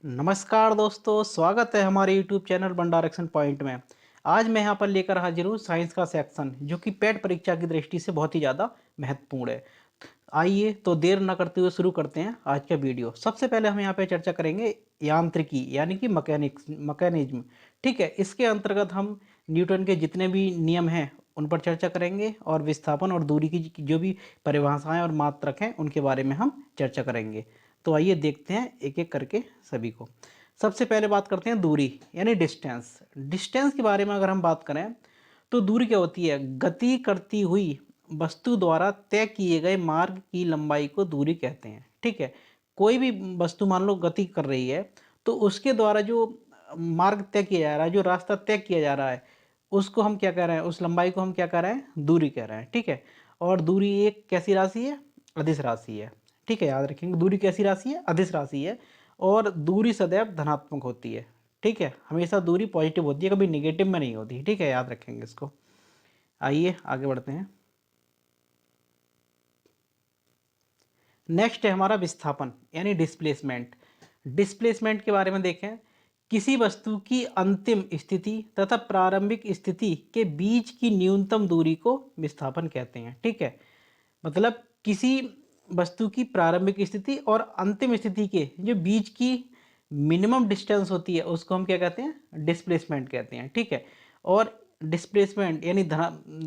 नमस्कार दोस्तों, स्वागत है हमारे YouTube channel one direction point में। आज मैं यहाँ पर लेकर हाजिर हूँ साइंस का सेक्शन, जो कि पेट परीक्षा की दृष्टि से बहुत ही ज़्यादा महत्वपूर्ण है। आइए तो देर न करते हुए शुरू करते हैं आज का वीडियो। सबसे पहले हम यहाँ पे चर्चा करेंगे यांत्रिकी यानी कि मैकेनिज्म। ठीक है, इसके अंतर्गत हम न्यूटन के जितने भी नियम हैं उन पर चर्चा करेंगे और विस्थापन और दूरी की जो भी परिभाषाएं और मात्रक हैं उनके बारे में हम चर्चा करेंगे। तो आइए देखते हैं एक एक करके सभी को। सबसे पहले बात करते हैं दूरी यानी डिस्टेंस। डिस्टेंस के बारे में अगर हम बात करें तो दूरी क्या होती है? गति करती हुई वस्तु द्वारा तय किए गए मार्ग की लंबाई को दूरी कहते हैं। ठीक है, कोई भी वस्तु मान लो गति कर रही है तो उसके द्वारा जो मार्ग तय किया जा रहा है, जो रास्ता तय किया जा रहा है, उसको हम क्या कह रहे हैं? उस लंबाई को हम क्या कह रहे हैं? दूरी कह रहे हैं। ठीक है, और दूरी एक कैसी राशि है? अदिश राशि है। ठीक है, याद रखेंगे दूरी कैसी राशि है? अदिश राशि है। और दूरी सदैव धनात्मक होती है। ठीक है, हमेशा दूरी पॉजिटिव होती है, कभी निगेटिव में नहीं होती। ठीक है, याद रखेंगे इसको। आइए आगे बढ़ते हैं। नेक्स्ट है हमारा विस्थापन यानी डिस्प्लेसमेंट। डिस्प्लेसमेंट के बारे में देखें, किसी वस्तु की अंतिम स्थिति तथा प्रारंभिक स्थिति के बीच की न्यूनतम दूरी को विस्थापन कहते हैं। ठीक है, मतलब किसी वस्तु की प्रारंभिक स्थिति और अंतिम स्थिति के जो बीच की मिनिमम डिस्टेंस होती है उसको हम क्या कहते हैं? डिस्प्लेसमेंट कहते हैं। ठीक है, और डिस्प्लेसमेंट यानी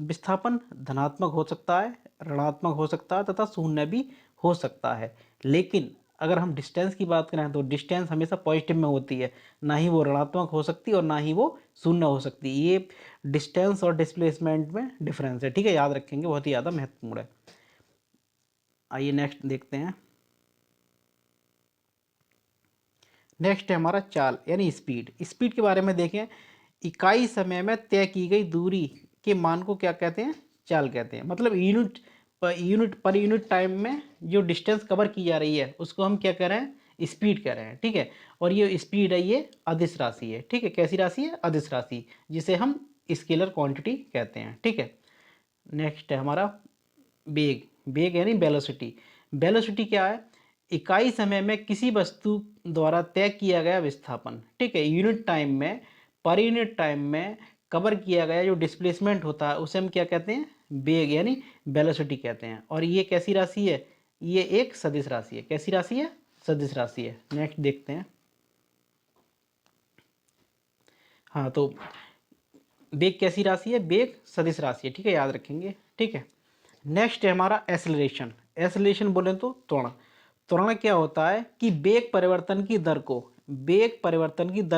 विस्थापन धनात्मक हो सकता है, ऋणात्मक हो सकता है तथा शून्य भी हो सकता है। लेकिन अगर हम डिस्टेंस की बात करें तो डिस्टेंस हमेशा पॉजिटिव में होती है, ना ही वो ऋणात्मक हो सकती और ना ही वो शून्य हो सकती। ये डिस्टेंस और डिस्प्लेसमेंट में डिफरेंस है। ठीक है, याद रखेंगे, बहुत ही ज़्यादा महत्वपूर्ण है। आइए नेक्स्ट देखते हैं। नेक्स्ट है हमारा चाल यानी स्पीड। स्पीड के बारे में देखें, इकाई समय में तय की गई दूरी के मान को क्या कहते हैं? चाल कहते हैं। मतलब यूनिट टाइम में जो डिस्टेंस कवर की जा रही है उसको हम क्या कह रहे हैं? स्पीड कह रहे हैं। ठीक है, और ये स्पीड है, ये अदिश राशि है। ठीक है, कैसी राशि है? अदिश राशि, जिसे हम स्केलर क्वांटिटी कहते हैं। ठीक है, नेक्स्ट है हमारा वेग। वेग यानी वेलोसिटी। वेलोसिटी क्या है? इकाई समय में किसी वस्तु द्वारा तय किया गया विस्थापन। ठीक है, यूनिट टाइम में, पर यूनिट टाइम में कवर किया गया जो डिस्प्लेसमेंट होता है उसे हम क्या कहते हैं? वेग यानी वेलोसिटी कहते हैं। और ये कैसी राशि है? ये एक सदिश राशि है। कैसी राशि है? सदिश राशि है। नेक्स्ट देखते हैं। हाँ, तो वेग कैसी राशि है? वेग सदिश राशि है। ठीक है, याद रखेंगे। ठीक है, नेक्स्ट है हमारा एसलेशन। एसलेशन बोले तो त्वरण। त्वरण क्या होता है कि वेग परिवर्तन की दर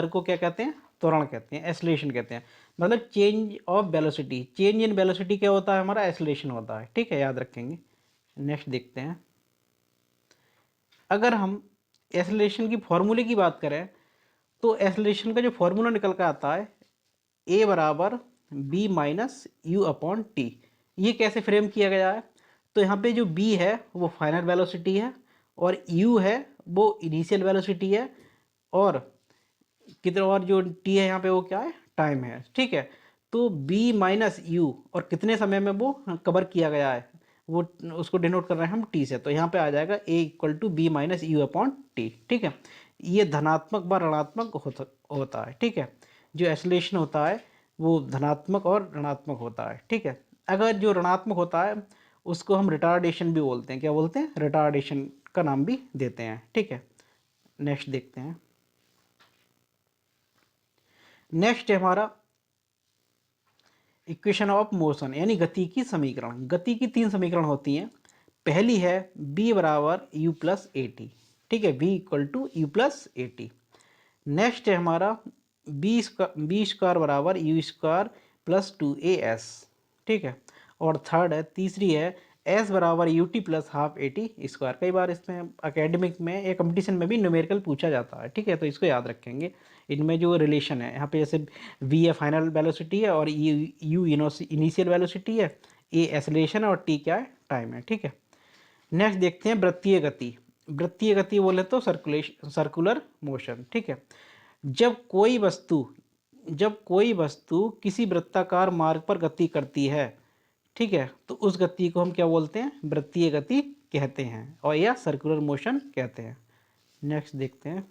को क्या कहते हैं? त्वरण कहते हैं, एसलेशन कहते हैं। मतलब change of velocity, change in velocity क्या होता है? हमारा एसलेशन होता है। ठीक है, याद रखेंगे। नेक्स्ट देखते हैं। अगर हम एसलेशन की फॉर्मूले की बात करें तो एसलेशन का जो फॉर्मूला निकल कर आता है, ए बराबर B minus U upon T. ये कैसे फ्रेम किया गया है? तो यहाँ पे जो बी है वो फाइनल वेलोसिटी है और यू है वो इनिशियल वेलोसिटी है, और कितने, और जो टी है यहाँ पे वो क्या है? टाइम है। ठीक है, तो बी माइनस यू और कितने समय में वो कवर किया गया है वो उसको डिनोट कर रहे हैं हम टी से। तो यहाँ पे आ जाएगा A equal to B minus U upon T. ठीक है, ये धनात्मक व ऋणात्मक होता है। ठीक है, जो एसलेशन होता है वो धनात्मक और ऋणात्मक होता है। ठीक है, अगर जो ऋणात्मक होता है उसको हम रिटार्डेशन भी बोलते हैं। क्या बोलते हैं? रिटार्डेशन का नाम भी देते हैं। ठीक है, नेक्स्ट देखते हैं। नेक्स्ट है हमारा इक्वेशन ऑफ मोशन यानी गति की समीकरण। गति की तीन समीकरण होती हैं। पहली है b बराबर यू प्लस ए टी। ठीक है, b equal to U plus A T. Next है हमारा बी स्क्वायर बराबर U square plus two A S. ठीक है, और थर्ड है, तीसरी है एस बराबर U T plus half A T square. कई बार इसमें एकेडमिक में या कंपटीशन में भी न्यूमेरिकल पूछा जाता है। ठीक है, तो इसको याद रखेंगे। इनमें जो रिलेशन है यहाँ पे, जैसे वी है फाइनल वेलोसिटी है और यू इनिशियल वेलोसिटी है, ए एसलेशन है और टी क्या है? टाइम है। ठीक है, नेक्स्ट देखते हैं वृत्तीय गति। वृत्तीय गति बोले तो सर्कुलर मोशन। ठीक है, जब कोई वस्तु जब कोई वस्तु किसी वृत्ताकार मार्ग पर गति करती है, ठीक है, तो उस गति को हम क्या बोलते हैं? वृत्तीय गति कहते हैं और या सर्कुलर मोशन कहते हैं। नेक्स्ट देखते हैं।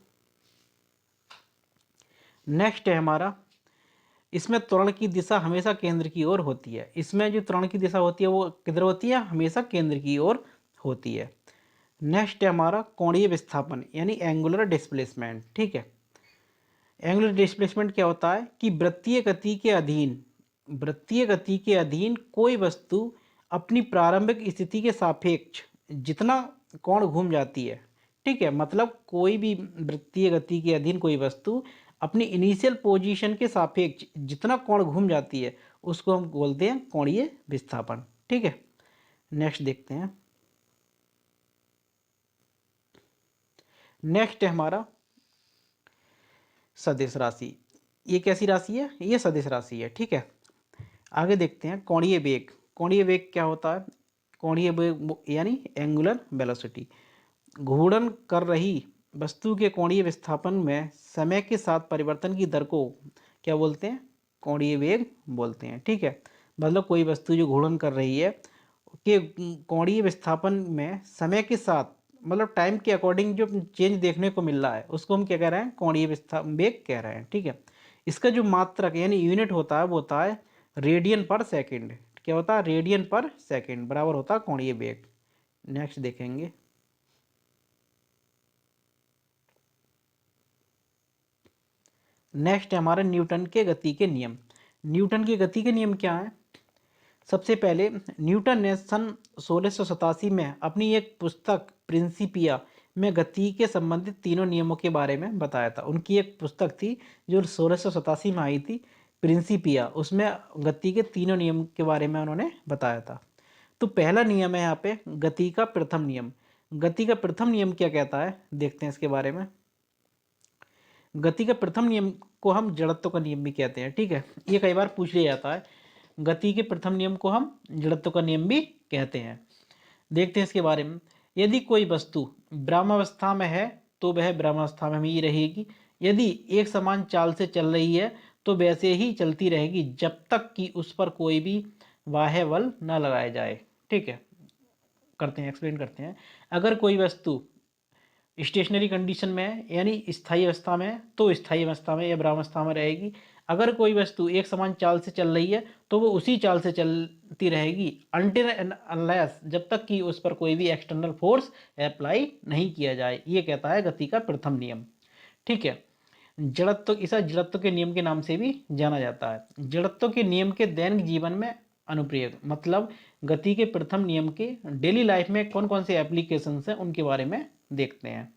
नेक्स्ट है हमारा, इसमें त्वरण की दिशा हमेशा केंद्र की ओर होती है। इसमें जो त्वरण की दिशा होती है वो किधर होती है, हमेशा केंद्र की ओर होती है। नेक्स्ट है हमारा कोणीय विस्थापन यानी एंगुलर डिस्प्लेसमेंट। ठीक है, एंगुलर डिस्प्लेसमेंट क्या होता है कि वृत्तीय गति के अधीन कोई वस्तु अपनी प्रारंभिक स्थिति के सापेक्ष जितना कोण घूम जाती है। ठीक है, मतलब कोई भी वृत्तीय गति के अधीन कोई वस्तु अपनी इनिशियल पोजीशन के सापेक्ष जितना कोण घूम जाती है उसको हम बोलते हैं कोणीय विस्थापन। ठीक है, नेक्स्ट देखते हैं। नेक्स्ट है हमारा सदिश राशि। ये कैसी राशि है, ये सदिश राशि है। ठीक है, आगे देखते हैं कोणीय वेग। कोणीय वेग क्या होता है, कोणीय वेग यानी एंगुलर वेलोसिटी। घूर्णन कर रही वस्तु के कोणीय विस्थापन में समय के साथ परिवर्तन की दर को क्या बोलते हैं, कोणीय वेग बोलते हैं। ठीक है, मतलब कोई वस्तु जो घूर्णन कर रही है के कोणीय विस्थापन में समय के साथ मतलब टाइम के अकॉर्डिंग जो चेंज देखने को मिल रहा है उसको हम क्या कह रहे हैं, कोणीय वेग कह रहे हैं। ठीक है, इसका जो मात्रक यानी यूनिट होता है वो होता है रेडियन पर सेकंड। क्या होता है, रेडियन पर सेकंड बराबर होता है कोणीय वेग। नेक्स्ट देखेंगे। नेक्स्ट है हमारा न्यूटन के गति के नियम। न्यूटन के गति के नियम क्या है, सबसे पहले न्यूटन ने सन 1687 में अपनी एक पुस्तक प्रिंसिपिया में गति के संबंधित तीनों नियमों के बारे में बताया था। उनकी एक पुस्तक थी जो 1687 में आई थी, प्रिंसिपिया, उसमें गति के तीनों नियम के बारे में उन्होंने बताया था। तो पहला नियम है यहाँ पे गति का प्रथम नियम। गति का प्रथम नियम क्या कहता है, देखते हैं इसके बारे में। गति का प्रथम नियम को हम जड़त्व का नियम भी कहते हैं। ठीक है, ये कई बार पूछ लिया जाता है। गति के प्रथम नियम को हम जड़त्व का नियम भी कहते हैं। देखते हैं इसके बारे में। यदि कोई वस्तु ब्रह्मावस्था में है तो वह ब्रह्मावस्था में ही रहेगी। यदि एक समान चाल से चल रही है तो वैसे ही चलती रहेगी जब तक कि उस पर कोई भी बाह्य बल न लगाया जाए। ठीक है, करते हैं, एक्सप्लेन करते हैं। अगर कोई वस्तु स्टेशनरी कंडीशन में है यानी स्थायी अवस्था में है तो स्थायी अवस्था में या ब्रह्मावस्था में रहेगी। अगर कोई वस्तु एक समान चाल से चल रही है तो वो उसी चाल से चलती रहेगी अनटिल एंड अनलेस, जब तक कि उस पर कोई भी एक्सटर्नल फोर्स अप्लाई नहीं किया जाए। ये कहता है गति का प्रथम नियम। ठीक है, जड़त्व, इसे जड़त्व के नियम के नाम से भी जाना जाता है। जड़त्व के नियम के दैनिक जीवन में अनुप्रयोग, मतलब गति के प्रथम नियम के डेली लाइफ में कौन कौन से एप्लीकेशंस हैं उनके बारे में देखते हैं।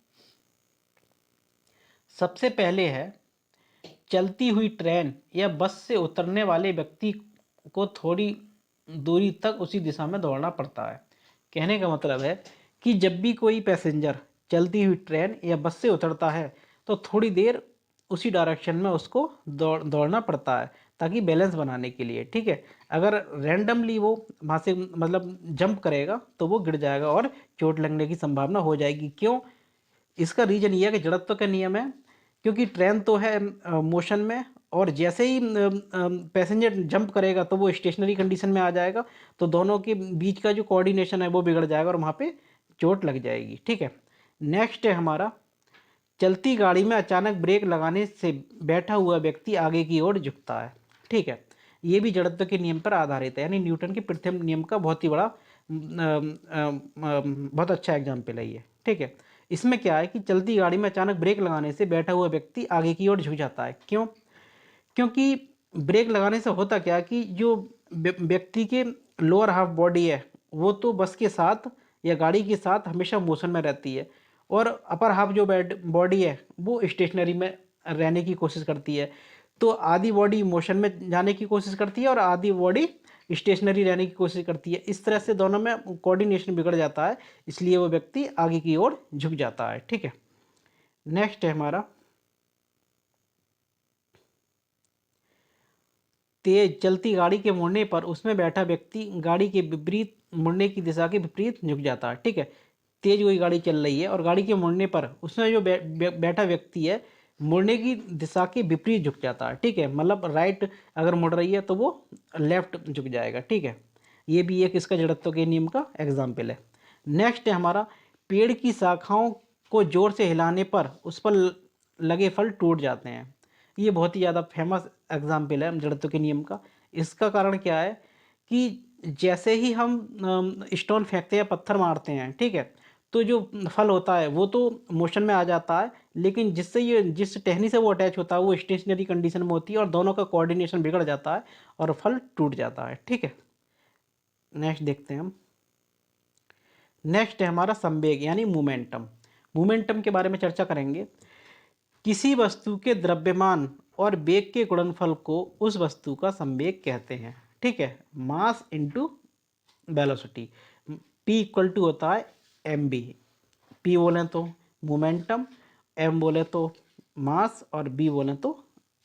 सबसे पहले है चलती हुई ट्रेन या बस से उतरने वाले व्यक्ति को थोड़ी दूरी तक उसी दिशा में दौड़ना पड़ता है। कहने का मतलब है कि जब भी कोई पैसेंजर चलती हुई ट्रेन या बस से उतरता है तो थोड़ी देर उसी डायरेक्शन में उसको दौड़ना पड़ता है ताकि बैलेंस बनाने के लिए। ठीक है, अगर रैंडमली वो वहाँ से मतलब जंप करेगा तो वो गिर जाएगा और चोट लगने की संभावना हो जाएगी। क्यों, इसका रीजन ये है कि जड़त्व का नियम है, क्योंकि ट्रेन तो है मोशन में और जैसे ही पैसेंजर जंप करेगा तो वो स्टेशनरी कंडीशन में आ जाएगा, तो दोनों के बीच का जो कोऑर्डिनेशन है वो बिगड़ जाएगा और वहाँ पे चोट लग जाएगी। ठीक है, नेक्स्ट है हमारा चलती गाड़ी में अचानक ब्रेक लगाने से बैठा हुआ व्यक्ति आगे की ओर झुकता है। ठीक है, ये भी जड़त्व के नियम पर आधारित है, यानी न्यूटन के प्रथम नियम का बहुत ही बड़ा बहुत अच्छा एग्जाम्पल है ये। ठीक है, इसमें क्या है कि चलती गाड़ी में अचानक ब्रेक लगाने से बैठा हुआ व्यक्ति आगे की ओर झुक जाता है। क्यों, क्योंकि ब्रेक लगाने से होता क्या कि जो व्यक्ति के लोअर हाफ बॉडी है वो तो बस के साथ या गाड़ी के साथ हमेशा मोशन में रहती है और अपर हाफ जो बॉडी है वो स्टेशनरी में रहने की कोशिश करती है। तो आधी बॉडी मोशन में जाने की कोशिश करती है और आधी बॉडी स्टेशनरी रहने की कोशिश करती है। इस तरह से दोनों में कोऑर्डिनेशन बिगड़ जाता है, इसलिए वो व्यक्ति आगे की ओर झुक जाता है। ठीक है, नेक्स्ट है हमारा तेज चलती गाड़ी के मुड़ने पर उसमें बैठा व्यक्ति गाड़ी के विपरीत मुड़ने की दिशा के विपरीत झुक जाता है। ठीक है, तेज कोई गाड़ी चल रही है और गाड़ी के मुड़ने पर उसमें जो बैठा व्यक्ति है मुड़ने की दिशा के विपरीत झुक जाता है। ठीक है, मतलब राइट अगर मुड़ रही है तो वो लेफ्ट झुक जाएगा। ठीक है, ये भी एक इसका जड़त्व के नियम का एग्जाम्पल है। नेक्स्ट है हमारा पेड़ की शाखाओं को जोर से हिलाने पर उस पर लगे फल टूट जाते हैं। ये बहुत ही ज़्यादा फेमस एग्जाम्पल है जड़त्व के नियम का। इसका कारण क्या है कि जैसे ही हम स्टोन फेंकते हैं या पत्थर मारते हैं, ठीक है, तो जो फल होता है वो तो मोशन में आ जाता है, लेकिन जिस टहनी से वो अटैच होता है वो स्टेशनरी कंडीशन में होती है और दोनों का कोऑर्डिनेशन बिगड़ जाता है और फल टूट जाता है। ठीक है, नेक्स्ट देखते हैं हम। नेक्स्ट है हमारा संवेग यानी मोमेंटम। मोमेंटम के बारे में चर्चा करेंगे। किसी वस्तु के द्रव्यमान और वेग के गुणनफल को उस वस्तु का संवेग कहते हैं। ठीक है, mass into velocity. P equal to होता है mb। P बोलें तो मोमेंटम, m बोले तो मास और b बोलें तो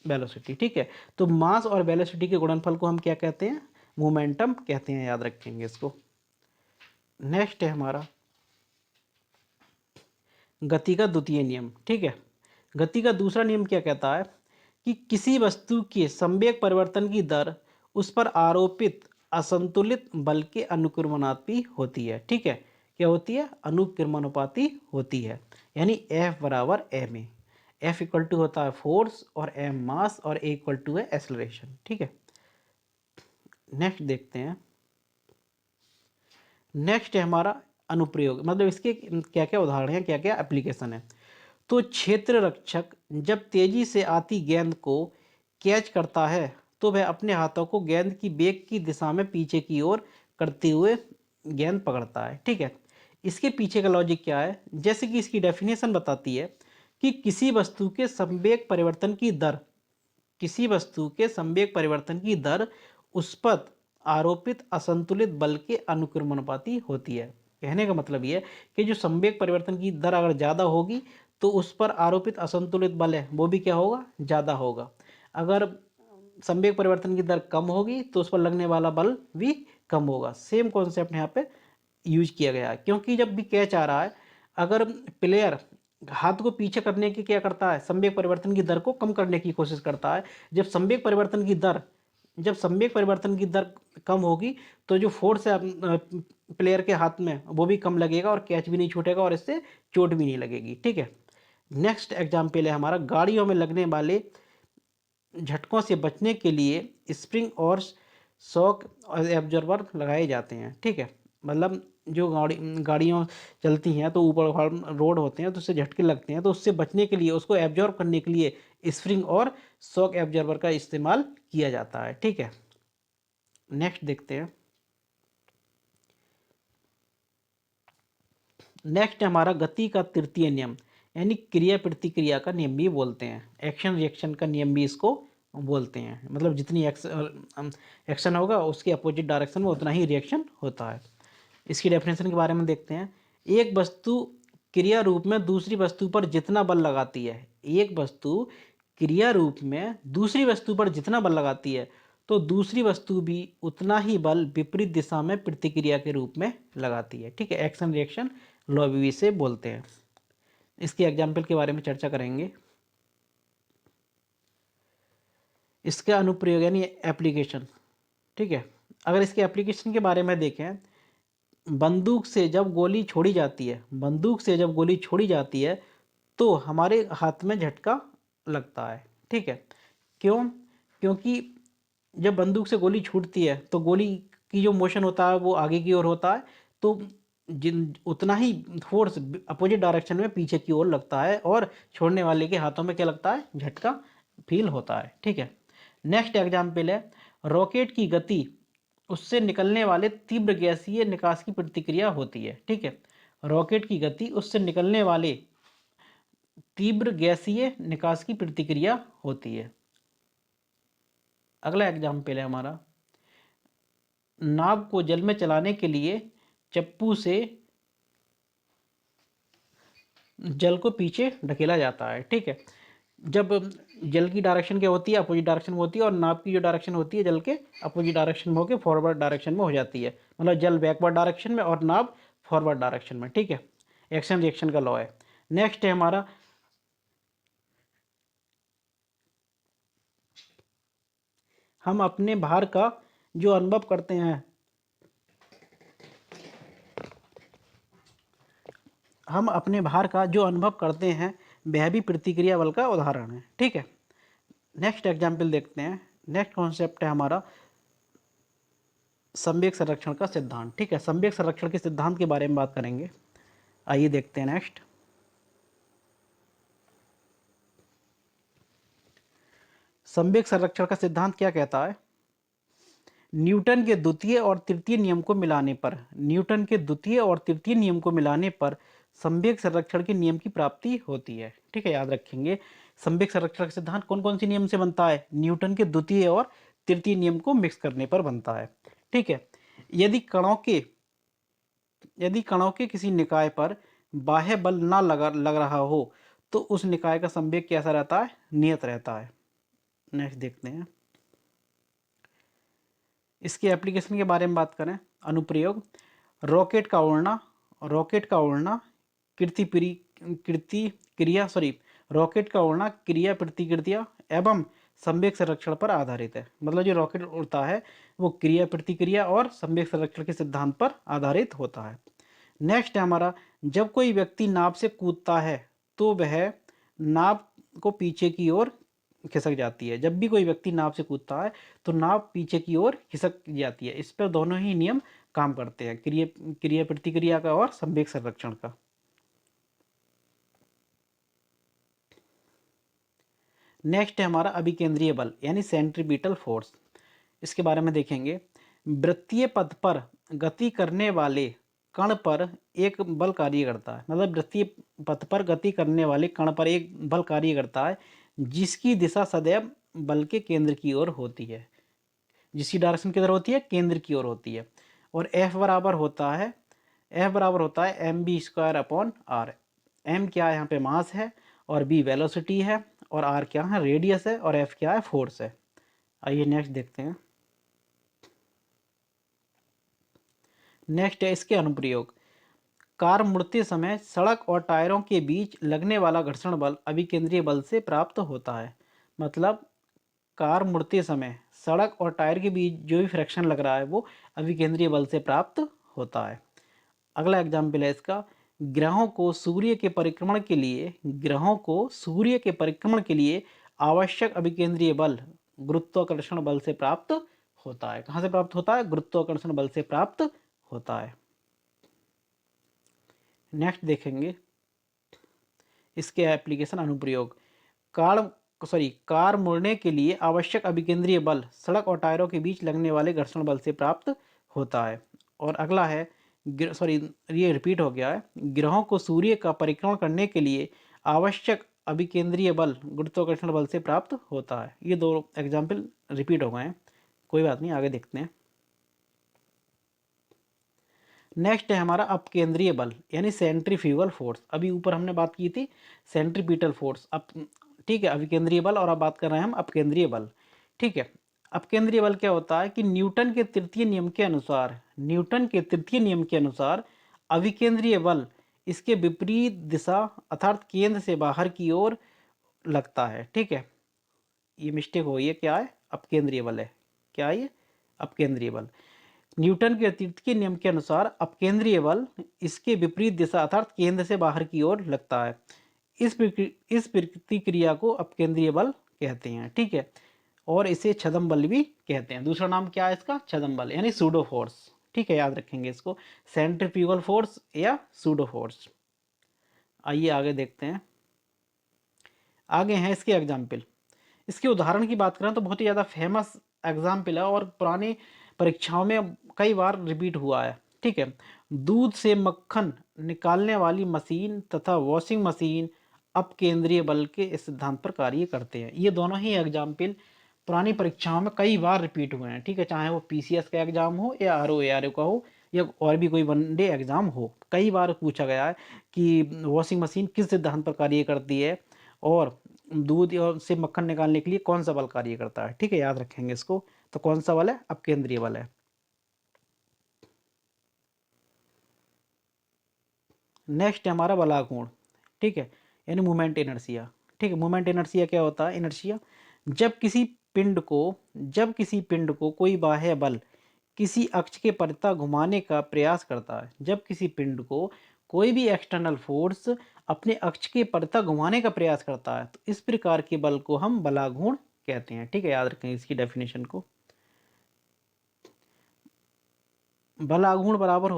वेलोसिटी। ठीक है, तो मास और वेलोसिटी के गुणनफल को हम क्या कहते हैं? मोमेंटम कहते हैं, याद रखेंगे इसको। नेक्स्ट है हमारा गति का द्वितीय नियम। ठीक है, गति का दूसरा नियम क्या कहता है कि किसी वस्तु के संवेग परिवर्तन की दर उस पर आरोपित असंतुलित बल के अनुक्रमानुपाती होती है। ठीक है, क्या होती है? अनुक्रमानुपाती होती है, यानी F बराबर ma। F इक्वल टू होता है फोर्स और m मास और a इक्वल टू है एक्सेलरेशन। ठीक है, नेक्स्ट देखते हैं। नेक्स्ट है हमारा अनुप्रयोग, मतलब इसके क्या क्या उदाहरण हैं, क्या क्या एप्लीकेशन है। तो क्षेत्र रक्षक जब तेजी से आती गेंद को कैच करता है तो वह अपने हाथों को गेंद की बेग की दिशा में पीछे की ओर करते हुए गेंद पकड़ता है। ठीक है, इसके पीछे का लॉजिक क्या है? जैसे कि इसकी डेफिनेशन बताती है कि किसी वस्तु के संवेग परिवर्तन की दर, किसी वस्तु के संवेग परिवर्तन की दर उस पर आरोपित असंतुलित बल के अनुक्रमानुपाती होती है। कहने का मतलब ये है कि जो संवेग परिवर्तन की दर अगर ज़्यादा होगी तो उस पर आरोपित असंतुलित बल है वो भी क्या होगा? ज़्यादा होगा। अगर संवेग परिवर्तन की दर कम होगी तो उस पर लगने वाला बल भी कम होगा। सेम कॉन्सेप्ट यहाँ पे यूज किया गया है, क्योंकि जब भी कैच आ रहा है, अगर प्लेयर हाथ को पीछे करने की क्या करता है? संवेग परिवर्तन की दर को कम करने की कोशिश करता है। जब संवेग परिवर्तन की दर कम होगी तो जो फोर्स है प्लेयर के हाथ में वो भी कम लगेगा और कैच भी नहीं छूटेगा और इससे चोट भी नहीं लगेगी। ठीक है, नेक्स्ट एग्जाम्पल है हमारा गाड़ियों में लगने वाले झटकों से बचने के लिए स्प्रिंग और शॉक एब्जॉर्बर लगाए जाते हैं। ठीक है, मतलब जो गाड़ियाँ चलती हैं तो ऊपर रोड होते हैं तो उससे झटके लगते हैं, तो उससे बचने के लिए, उसको एब्जॉर्ब करने के लिए स्प्रिंग और शॉक एब्जॉर्बर का इस्तेमाल किया जाता है। ठीक है, नेक्स्ट देखते हैं। नेक्स्ट है हमारा गति का तृतीय नियम, यानी क्रिया प्रतिक्रिया का नियम भी बोलते हैं। एक्शन रिएक्शन का नियम भी इसको बोलते हैं। मतलब जितनी एक्शन होगा उसके अपोजिट डायरेक्शन में उतना ही रिएक्शन होता है। इसकी डेफिनेशन के बारे में देखते हैं। एक वस्तु क्रिया रूप में दूसरी वस्तु पर जितना बल लगाती है, एक वस्तु क्रिया रूप में दूसरी वस्तु पर जितना बल लगाती है तो दूसरी वस्तु भी उतना ही बल विपरीत दिशा में प्रतिक्रिया के रूप में लगाती है। ठीक है, एक्शन रिएक्शन लॉ भी इसे बोलते हैं। इसके एग्जाम्पल के बारे में चर्चा करेंगे। इसका अनुप्रयोग यानी एप्लीकेशन। ठीक है, अगर इसके एप्लीकेशन के बारे में देखें, बंदूक से जब गोली छोड़ी जाती है, बंदूक से जब गोली छोड़ी जाती है तो हमारे हाथ में झटका लगता है। ठीक है, क्यों? क्योंकि जब बंदूक से गोली छूटती है तो गोली की जो मोशन होता है वो आगे की ओर होता है, तो जिन उतना ही फोर्स अपोजिट डायरेक्शन में पीछे की ओर लगता है और छोड़ने वाले के हाथों में क्या लगता है? झटका फील होता है। ठीक है, नेक्स्ट एग्जाम्पल है रॉकेट की गति उससे निकलने वाले तीव्र गैसीय निकास की प्रतिक्रिया होती है। ठीक है, रॉकेट की गति उससे निकलने वाले तीव्र गैसीय निकास की प्रतिक्रिया होती है। अगला एग्जाम्पल है हमारा नाव को जल में चलाने के लिए चप्पू से जल को पीछे ढकेला जाता है। ठीक है, जब जल की डायरेक्शन क्या होती है? अपोजिट डायरेक्शन में होती है, और नाव की जो डायरेक्शन होती है जल के अपोजिट डायरेक्शन में होकर फॉरवर्ड डायरेक्शन में हो जाती है। मतलब जल बैकवर्ड डायरेक्शन में और नाव फॉरवर्ड डायरेक्शन में। ठीक है, एक्शन रिएक्शन का लॉ है। नेक्स्ट है हमारा हम अपने भार का जो अनुभव करते हैं, हम अपने भार का जो अनुभव करते हैं वह भी प्रतिक्रिया बल का उदाहरण है। ठीक है, नेक्स्ट एग्जाम्पल देखते हैं। नेक्स्ट कॉन्सेप्ट है हमारा संवेग संरक्षण का सिद्धांत। ठीक है, संवेग संरक्षण के सिद्धांत के बारे में बात करेंगे। आइए देखते हैं नेक्स्ट। संवेग संरक्षण का सिद्धांत क्या कहता है? न्यूटन के द्वितीय और तृतीय नियम को मिलाने पर, न्यूटन के द्वितीय और तृतीय नियम को मिलाने पर संवेग संरक्षण के नियम की प्राप्ति होती है। ठीक है, याद रखेंगे संवेग संरक्षण का सिद्धांत कौन कौन से नियम से बनता है? न्यूटन के द्वितीय और तृतीय नियम को मिक्स करने पर बनता है। ठीक है, यदि कणों के किसी निकाय पर बाह्य बल ना लग रहा हो तो उस निकाय का संवेग कैसा रहता है? नियत रहता है। नेक्स्ट देखते हैं। इसके एप्लीकेशन के बारे में बात करें। अनुप्रयोग, रॉकेट का उड़ना रॉकेट का उड़ना क्रिया प्रतिक्रिया एवं संवेग संरक्षण पर आधारित है। मतलब जो रॉकेट उड़ता है वो क्रिया प्रतिक्रिया और संवेग संरक्षण के सिद्धांत पर आधारित होता है। नेक्स्ट है हमारा, जब कोई व्यक्ति नाव से कूदता है तो वह नाव को पीछे की ओर खिसक जाती है। जब भी कोई व्यक्ति नाव से कूदता है तो नाव पीछे की ओर खिसक जाती है। इस पर दोनों ही नियम काम करते हैं, क्रिया प्रतिक्रिया का और संवेग संरक्षण का। नेक्स्ट है हमारा अभिकेंद्रीय बल यानी सेंट्रीपिटल फोर्स। इसके बारे में देखेंगे। वृत्तीय पथ पर गति करने वाले कण पर एक बल कार्य करता है। मतलब वृत्तीय पथ पर गति करने वाले कण पर एक बल कार्य करता है जिसकी दिशा सदैव बल के केंद्र की ओर होती है। जिसकी डायरेक्शन किधर होती है? केंद्र की ओर होती है। और F बराबर होता है mv²/r। m क्या है? यहाँ पे मास है, और b वेलोसिटी है, और r क्या है? रेडियस है, और F क्या है? फोर्स है। आइए नेक्स्ट देखते हैं। नेक्स्ट है इसके अनुप्रयोग। कार मुड़ते समय सड़क और टायरों के बीच लगने वाला घर्षण बल अभिकेंद्रीय बल से प्राप्त होता है। मतलब कार मुड़ते समय सड़क और टायर के बीच जो भी फ्रिक्शन लग रहा है वो अभिकेंद्रीय बल से प्राप्त होता है। अगला एग्जाम्पल है इसका। ग्रहों को सूर्य के परिक्रमण के लिए आवश्यक अभिकेंद्रीय बल गुरुत्वाकर्षण बल से प्राप्त होता है। कहाँ से प्राप्त होता है? गुरुत्वाकर्षण बल से प्राप्त होता है। नेक्स्ट देखेंगे इसके एप्लीकेशन अनुप्रयोग। कार मुड़ने के लिए आवश्यक अभिकेंद्रीय बल सड़क और टायरों के बीच लगने वाले घर्षण बल से प्राप्त होता है। और अगला है ये रिपीट हो गया है। ग्रहों को सूर्य का परिक्रमण करने के लिए आवश्यक अभिकेंद्रीय बल गुरुत्वाकर्षण बल से प्राप्त होता है। ये दो एग्जाम्पल रिपीट हो गए हैं, कोई बात नहीं, आगे देखते हैं। नेक्स्ट है हमारा अपकेंद्रीय बल यानी सेंट्रीफ्यूगल फोर्स। अभी ऊपर हमने बात की थी सेंट्रीपिटल फोर्स। अब ठीक है, अभिकेंद्रीय बल, और अब बात कर रहे हैं हम अपकेंद्रीय बल। ठीक है, अपकेंद्रीय बल क्या होता है कि न्यूटन के तृतीय नियम के अनुसार अभिकेंद्रीय बल इसके विपरीत दिशा अर्थात केंद्र से बाहर की ओर लगता है। ठीक है, ये मिस्टेक हो गई है, क्या है? अपकेंद्रीय बल है। क्या है ये? अपकेंद्रीय बल। न्यूटन के तृतीय नियम के अनुसार अपकेंद्रीय बल इसके विपरीत दिशा अर्थात केंद्र से बाहर की ओर लगता है। इस प्रतिक्रिया को अपकेंद्रीय बल कहते हैं। ठीक है, और इसे छद्म बल भी कहते हैं। दूसरा नाम क्या है इसका? छद्म बल यानी सूडो फोर्स। ठीक है, याद रखेंगे इसको, सेंट्रीफ्यूगल फोर्स या सूडो फोर्स। आइए आगे देखते हैं। आगे हैं इसके एग्जाम्पल। इसके उदाहरण की बात करें तो बहुत ही ज़्यादा फेमस एग्जाम्पल है और पुरानी परीक्षाओं में कई बार रिपीट हुआ है। ठीक है, दूध से मक्खन निकालने वाली मशीन तथा वॉशिंग मशीन अपकेंद्रीय बल के सिद्धांत पर कार्य करते हैं। ये दोनों ही एग्जाम्पल पुरानी परीक्षाओं में कई बार रिपीट हुए हैं। ठीक है, चाहे वो पीसीएस का एग्जाम हो या आरओ का हो या और भी कोई वनडे एग्जाम हो, कई बार पूछा गया है कि वॉशिंग मशीन किस सिद्धांत पर कार्य करती है और दूध से मक्खन निकालने के लिए कौन सा बल कार्य करता है। ठीक है, याद रखेंगे इसको। तो कौन सा बल है? अपकेंद्रीय बल है। नेक्स्ट है हमारा बलाघूर्ण। ठीक है, यानी मोमेंट इनर्शिया। ठीक है, मोमेंट इनर्शिया क्या होता है? इनर्शिया जब किसी पिंड को कोई बाह्य बल किसी अक्ष के परितः घुमाने का प्रयास करता है। जब किसी पिंड को कोई भी एक्सटर्नल फोर्स अपने अक्ष के परितः घुमाने का प्रयास करता है तो इस प्रकार के बल को हम बलाघूर्ण कहते हैं। ठीक है, याद रखें इसकी डेफिनेशन को। बल आघूर्ण बराबर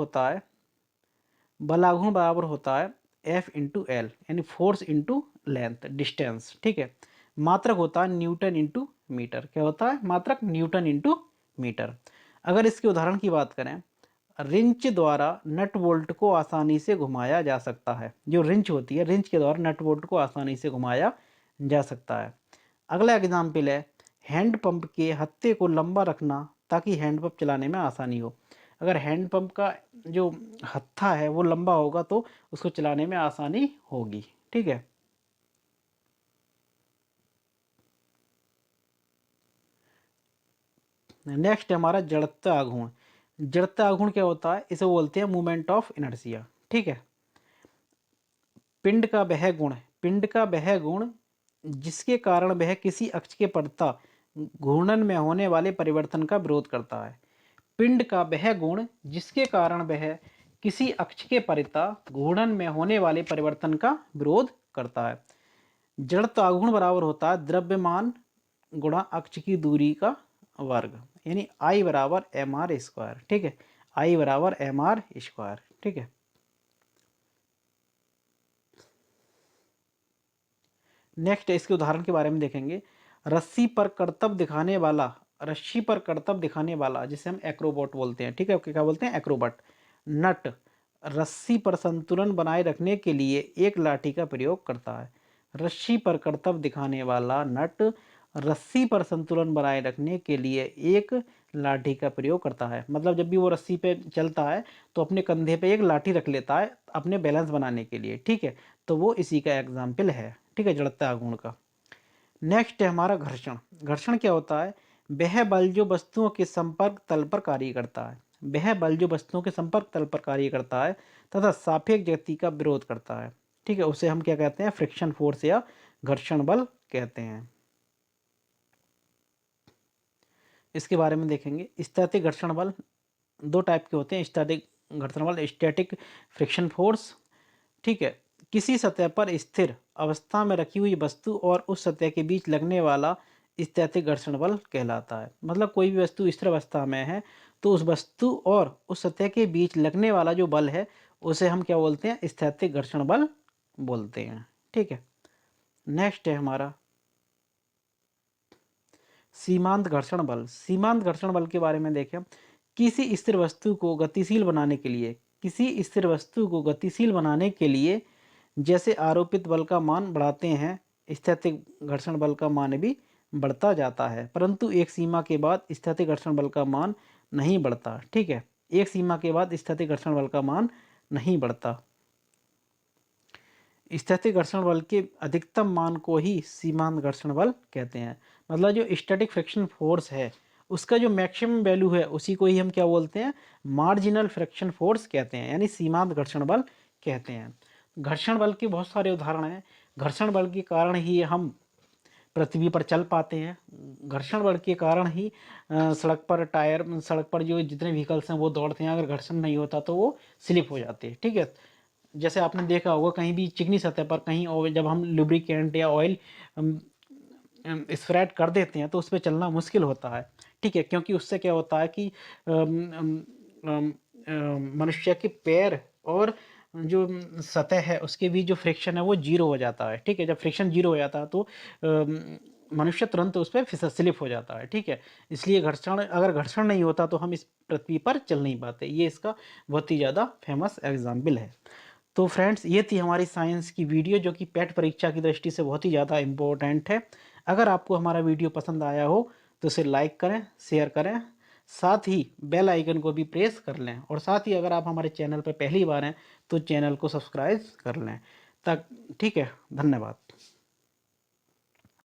होता है F इंटू एल, यानी फोर्स इंटू लेंथ, डिस्टेंस। ठीक है, मात्रक होता है न्यूटन इंटू मीटर। क्या होता है? मात्रक न्यूटन इंटू मीटर। अगर इसके उदाहरण की बात करें, रिंच द्वारा नट बोल्ट को आसानी से घुमाया जा सकता है। जो रिंच होती है, रिंच के द्वारा नट बोल्ट को आसानी से घुमाया जा सकता है। अगला एग्जाम्पल है, हैंड पंप के हत्थे को लंबा रखना ताकि हैंड पंप चलाने में आसानी हो। अगर हैंड पंप का जो हत्था है वो लंबा होगा तो उसको चलाने में आसानी होगी। ठीक है, नेक्स्ट है हमारा जड़त्व आघूर्ण। जड़त्व आघूर्ण क्या होता है? इसे बोलते हैं मूवमेंट ऑफ इनर्शिया। ठीक है, पिंड का वह गुण जिसके कारण वह किसी अक्ष के पड़ता घूर्णन में होने वाले परिवर्तन का विरोध करता है। पिंड का वह गुण जिसके कारण वह किसी अक्ष के परिता घूर्णन में होने वाले परिवर्तन का विरोध करता है। जड़त्व आघूर्ण बराबर होता है द्रव्यमान गुणा अक्ष की दूरी का वर्ग, यानी I बराबर mr²। ठीक है, I बराबर mr²। ठीक है, नेक्स्ट इसके उदाहरण के बारे में देखेंगे। रस्सी पर करतब दिखाने वाला जिसे हम एक्रोबॉट बोलते हैं। ठीक है, क्या बोलते हैं? एक्रोबॉट। नट रस्सी पर संतुलन बनाए रखने के लिए एक लाठी का प्रयोग करता है। रस्सी पर करतब दिखाने वाला नट रस्सी पर संतुलन बनाए रखने के लिए एक लाठी का प्रयोग करता है। मतलब जब भी वो रस्सी पे चलता है तो अपने कंधे पे एक लाठी रख लेता है अपने बैलेंस बनाने के लिए। ठीक है, तो वो इसी का एग्जाम्पल है। ठीक है, जड़त्व आघूर्ण का। नेक्स्ट है हमारा घर्षण। घर्षण क्या होता है? वह बल जो वस्तुओं के संपर्क तल पर कार्य करता है। वह बल जो वस्तुओं के संपर्क तल पर कार्य करता है तथा सापेक्ष गति का विरोध करता है। ठीक है, उसे हम क्या कहते हैं? फ्रिक्शन फोर्स या घर्षण बल कहते हैं। इसके बारे में देखेंगे। स्थैतिक घर्षण बल दो टाइप के होते हैं। स्थैतिक घर्षण बल, स्टैटिक फ्रिक्शन फोर्स। ठीक है, किसी सतह पर स्थिर अवस्था में रखी हुई वस्तु और उस सतह के बीच लगने वाला स्थैतिक घर्षण बल कहलाता है। मतलब कोई भी वस्तु स्थिर अवस्था में है तो उस वस्तु और उस सतह के बीच लगने वाला जो बल है उसे हम क्या बोलते हैं? स्थैतिक घर्षण बल बोलते हैं। ठीक है, नेक्स्ट है हमारा सीमांत घर्षण बल। सीमांत घर्षण बल के बारे में देखें। किसी स्थिर वस्तु को गतिशील बनाने के लिए जैसे आरोपित बल का मान बढ़ाते हैं, स्थैतिक घर्षण बल का मान भी बढ़ता जाता है, परंतु एक सीमा के बाद स्थैतिक घर्षण बल का मान नहीं बढ़ता। ठीक है, एक सीमा के बाद स्थैतिक घर्षण बल का मान नहीं बढ़ता। स्थैतिक घर्षण बल के अधिकतम मान को ही सीमांत घर्षण बल कहते हैं। मतलब जो स्टैटिक फ्रिक्शन फोर्स है उसका जो मैक्सिमम वैल्यू है उसी को ही हम क्या बोलते हैं? मार्जिनल फ्रिक्शन फोर्स कहते हैं, यानी सीमांत घर्षण बल कहते हैं। घर्षण बल के बहुत सारे उदाहरण हैं। घर्षण बल के कारण ही हम पृथ्वी पर चल पाते हैं। घर्षण बल के कारण ही सड़क पर जो जितने व्हीकल्स हैं वो दौड़ते हैं। अगर घर्षण नहीं होता तो वो स्लिप हो जाते हैं। ठीक है, जैसे आपने देखा होगा कहीं भी चिकनी सतह पर कहीं जब हम लुब्रिकेंट या ऑयल स्प्रेड कर देते हैं तो उस पर चलना मुश्किल होता है। ठीक है, क्योंकि उससे क्या होता है कि मनुष्य के पैर और जो सतह है उसके बीच जो फ्रिक्शन है वो जीरो हो जाता है। ठीक है, जब फ्रिक्शन जीरो हो जाता है तो मनुष्य तुरंत उस पर स्लिप हो जाता है। ठीक है, इसलिए अगर घर्षण नहीं होता तो हम इस पृथ्वी पर चल नहीं पाते। ये इसका बहुत ही ज़्यादा फेमस एग्जाम्पल है। तो फ्रेंड्स, ये थी हमारी साइंस की वीडियो जो कि पेट परीक्षा की दृष्टि से बहुत ही ज़्यादा इम्पोर्टेंट है। अगर आपको हमारा वीडियो पसंद आया हो तो इसे लाइक करें, शेयर करें, साथ ही बेल आइकन को भी प्रेस कर लें, और साथ ही अगर आप हमारे चैनल पर पहली बार हैं तो चैनल को सब्सक्राइब कर लें। तक ठीक है, धन्यवाद।